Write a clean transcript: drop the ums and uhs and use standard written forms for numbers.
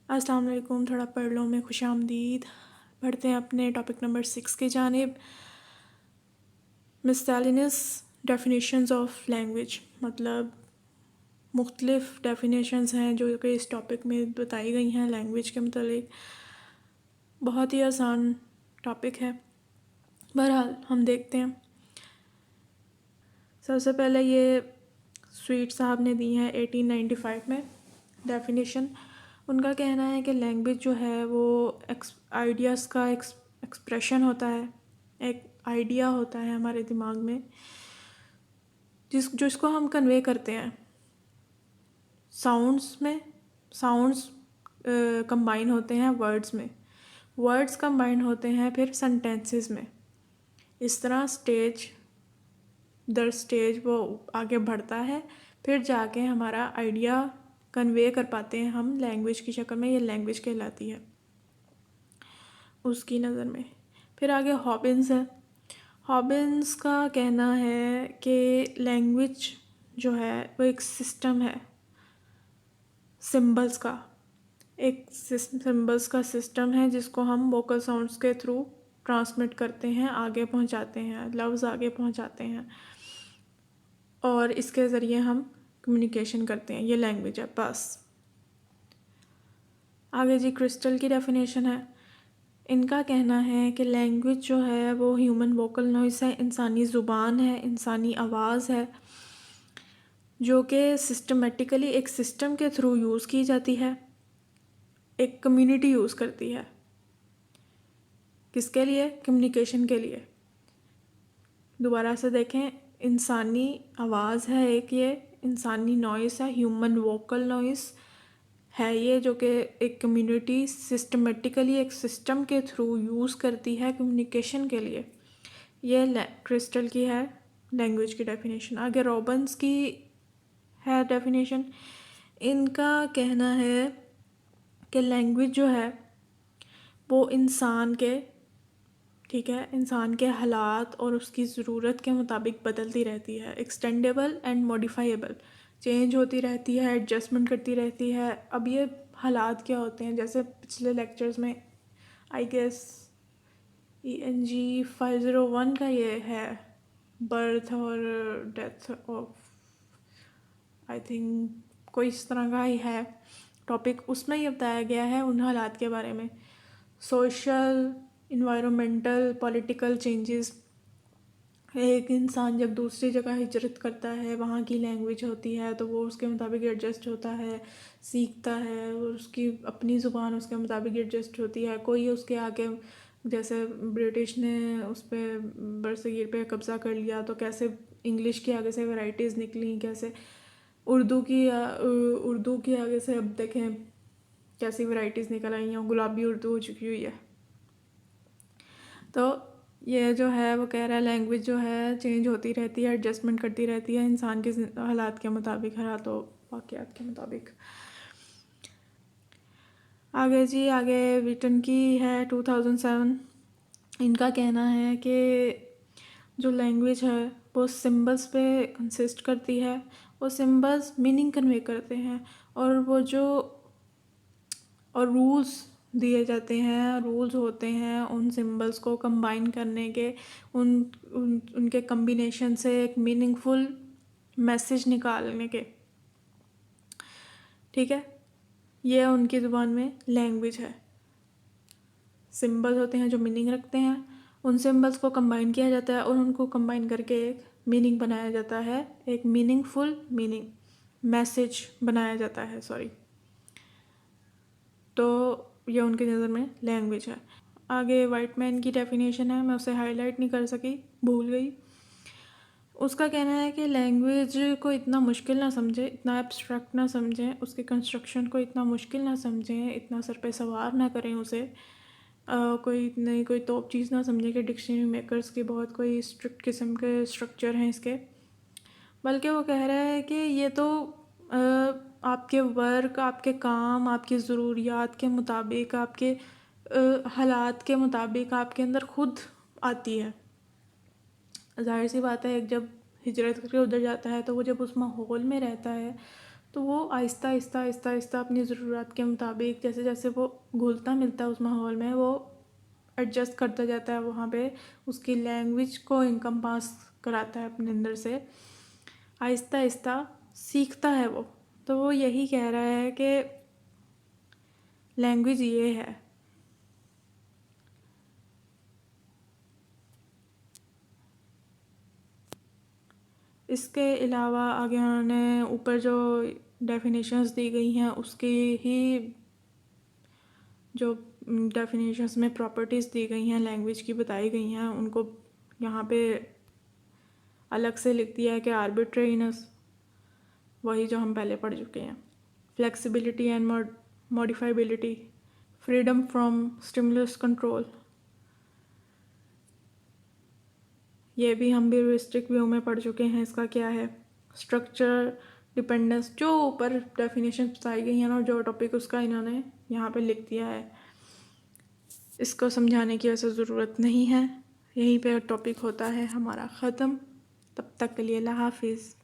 अस्सलाम वालेकुम। थोड़ा पढ़ लो में खुशामदीद। पढ़ते हैं अपने टॉपिक नंबर 6 की जानिब। मिससेलेनियस डेफिनेशंस ऑफ लैंग्वेज, मतलब मुख्तलिफ़ डेफिनेशंस हैं जो कि इस टॉपिक में बताई गई हैं लैंग्वेज के मतलब। बहुत ही आसान टॉपिक है, बहरहाल हम देखते हैं। सबसे पहले ये स्वीट साहब ने दी है 1895 में डेफिनेशन। उनका कहना है कि लैंग्वेज जो है वो आइडियाज़ का एक्सप्रेशन होता है। एक आइडिया होता है हमारे दिमाग में जिसको हम कन्वे करते हैं साउंड्स में। साउंड्स कंबाइन होते हैं वर्ड्स में, वर्ड्स कंबाइन होते हैं फिर सेंटेंसेस में। इस तरह स्टेज दर स्टेज वो आगे बढ़ता है, फिर जाके हमारा आइडिया कन्वे कर पाते हैं हम लैंग्वेज की शक्ल में। ये लैंग्वेज कहलाती है उसकी नज़र में। फिर आगे हॉबिन्स है। हॉबिन्स का कहना है कि लैंग्वेज जो है वो एक सिस्टम है सिंबल्स का। एक सिंबल्स का सिस्टम है जिसको हम वोकल साउंड्स के थ्रू ट्रांसमिट करते हैं, आगे पहुंचाते हैं, लफ्ज़ आगे पहुंचाते हैं और इसके ज़रिए हम कम्युनिकेशन करते हैं। ये लैंग्वेज है बस। आगे जी क्रिस्टल की डेफिनेशन है। इनका कहना है कि लैंग्वेज जो है वो ह्यूमन वोकल नॉइस है, इंसानी ज़ुबान है, इंसानी आवाज़ है जो कि सिस्टमेटिकली एक सिस्टम के थ्रू यूज़ की जाती है। एक कम्युनिटी यूज़ करती है किसके लिए? कम्युनिकेशन के लिए। दोबारा से देखें, इंसानी आवाज़ है एक, ये इंसानी नॉइस है, ह्यूमन वोकल नॉइस है ये, जो कि एक कम्युनिटी सिस्टमेटिकली एक सिस्टम के थ्रू यूज़ करती है कम्युनिकेशन के लिए। ये क्रिस्टल की है लैंग्वेज की डेफिनेशन। आगे रॉबिन्स की है डेफिनेशन। इनका कहना है कि लैंग्वेज जो है वो इंसान के, ठीक है, इंसान के हालात और उसकी ज़रूरत के मुताबिक बदलती रहती है। एक्सटेंडेबल एंड मॉडिफाइबल, चेंज होती रहती है, एडजस्टमेंट करती रहती है। अब ये हालात क्या होते हैं, जैसे पिछले लेक्चर्स में आई गेस ENG 501 का ये है बर्थ और डेथ ऑफ, आई थिंक कोई इस तरह का ही है टॉपिक। उसमें ये बताया गया है उन हालात के बारे में, सोशल, इन्वायरमेंटल, पॉलिटिकल चेंजेस। एक इंसान जब दूसरी जगह हिजरत करता है, वहाँ की लैंग्वेज होती है तो वो उसके मुताबिक एडजस्ट होता है, सीखता है, और उसकी अपनी ज़ुबान उसके मुताबिक एडजस्ट होती है। कोई उसके आगे, जैसे ब्रिटिश ने उस पर बरसगीर पे कब्ज़ा कर लिया तो कैसे इंग्लिश के आगे से वैराइटीज़ निकली, कैसे उर्दू की आगे से अब देखें कैसी वैराइटीज़ निकल आई हैं, गुलाबी उर्दू हो चुकी हुई है। तो ये जो है वो कह रहा है लैंग्वेज जो है चेंज होती रहती है, एडजस्टमेंट करती रहती है इंसान के हालात के मुताबिक, हालातों वाक़यात के मुताबिक। आगे जी, आगे विटन की है 2007। इनका कहना है कि जो लैंग्वेज है वो सिंबल्स पे कंसिस्ट करती है। वो सिंबल्स मीनिंग कन्वे करते हैं और वो जो और रूल्स दिए जाते हैं, रूल्स होते हैं उन सिंबल्स को कंबाइन करने के, उनके कम्बिनेशन से एक मीनिंगफुल मैसेज निकालने के। ठीक है, ये उनकी ज़ुबान में लैंग्वेज है। सिंबल्स होते हैं जो मीनिंग रखते हैं, उन सिंबल्स को कंबाइन किया जाता है और उनको कंबाइन करके एक मीनिंग बनाया जाता है, एक मीनिंगफुल मीनिंग मैसेज बनाया जाता है, सॉरी। तो ये उनकी नज़र में लैंग्वेज है। आगे वाइट मैन की डेफिनेशन है, मैं उसे हाईलाइट नहीं कर सकी, भूल गई। उसका कहना है कि लैंग्वेज को इतना मुश्किल ना समझें, इतना एब्स्ट्रैक्ट ना समझें, उसके कंस्ट्रक्शन को इतना मुश्किल ना समझें, इतना सर पे सवार ना करें उसे, कोई तोप चीज़ ना समझें कि डिक्शनरी मेकर्स के बहुत कोई स्ट्रिक्ट किस्म के स्ट्रक्चर हैं इसके। बल्कि वो कह रहा है कि ये तो आपके वर्क, आपके काम, आपकी ज़रूरियात के मुताबिक, आपके हालात के मुताबिक आपके अंदर खुद आती है। ज़ाहिर सी बात है, एक जब हिजरत करके उधर जाता है तो वो जब उस माहौल में रहता है तो वो आहिस्ता आहिस्ता आहिस्ता आहिस्ता अपनी ज़रूरत के मुताबिक जैसे जैसे वो घुलता मिलता है उस माहौल में, वो एडजस्ट करता जाता है वहाँ पे, उसकी लैंग्वेज को इनकम्पास कराता है अपने अंदर से, आहिस्ता आहिस्ता सीखता है वो। तो वो यही कह रहा है कि लैंग्वेज ये है। इसके अलावा आगे उन्होंने ऊपर जो डेफिनेशंस दी गई हैं उसकी ही जो डेफिनेशंस में प्रॉपर्टीज़ दी गई हैं लैंग्वेज की बताई गई हैं, उनको यहाँ पे अलग से लिख दिया है कि आर्बिट्रेरीनेस, वही जो हम पहले पढ़ चुके हैं, flexibility and modifiability, freedom from stimulus control, ये भी हम भी रिस्ट्रिक्ट व्यू में पढ़ चुके हैं। इसका क्या है, स्ट्रक्चर डिपेंडेंस, जो ऊपर डेफिनेशन बताई गई हैं ना, जो टॉपिक उसका इन्होंने यहाँ पे लिख दिया है, इसको समझाने की वैसे ज़रूरत नहीं है। यहीं पे टॉपिक होता है हमारा ख़त्म। तब तक के लिए अल्लाह हाफिज़।